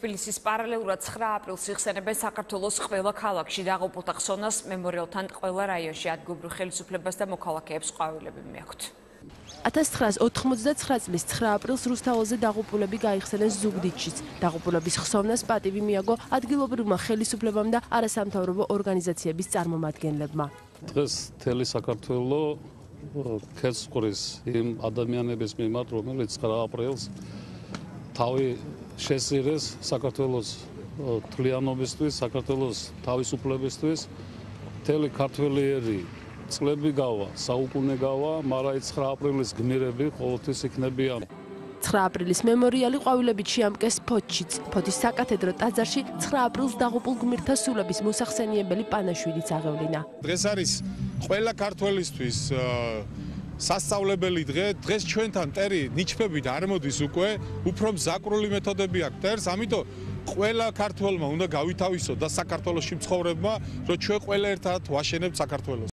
თბილისის პარალელურად 9 აპრილს იხსენებენ საქართველოს ყველა ქალაქში დაღუპულთა ხსოვნას მემორიალთან ყველა რაიონში ადგილობრივ ხელისუფლებას და მოქალაქეებს ყვავილები მიაქვთ. 1999 წლის 9 აპრილს რუსთაველზე დაღუპულები გაიხსენეს ზუგდიდშიც. დაღუპულების ხსოვნას პატივი მიაგო ადგილობრივმა ხელისუფლებამ და არასამთავრობო ორგანიზაციების წარმომადგენლებმა. დღეს მთელი საქართველო ქეთს ყრის იმ ადამიანების მიმართ, რომელიც 9 აპრილს თავი შესწირეს საქართველოს თლიანობისთვის, საქართველოს თავისუფლებისთვის. მთელი ქართველიერი წლები გავა, საუკუნე გავა, მაგრამ 9 აპრილის გმირები ყოველთვის იქნებიან. 9 აპრილის მემორიალი ყვავილებით შეამკეს ფოთშიც. ფოთის საკათედრო ტაძარში 9 აპრილს დაღუპულ გმირთა სულების მოსახსენიებელი პანაშვიდიც აღევლინა. დღეს არის ყველა ქართველისთვის სასწავლებელი დღე. დღეს ჩვენთან მტერი ნიჩბებით არ მოდის უკვე, უფრო მზაკრული მეთოდები აქვს მტერს, ამიტომ ყველა ქართველმა უნდა გავითავისოთ და საქართველოში მცხოვრებმა, რომ ჩვენ ყველა ერთად ვაშენებთ საქართველოს.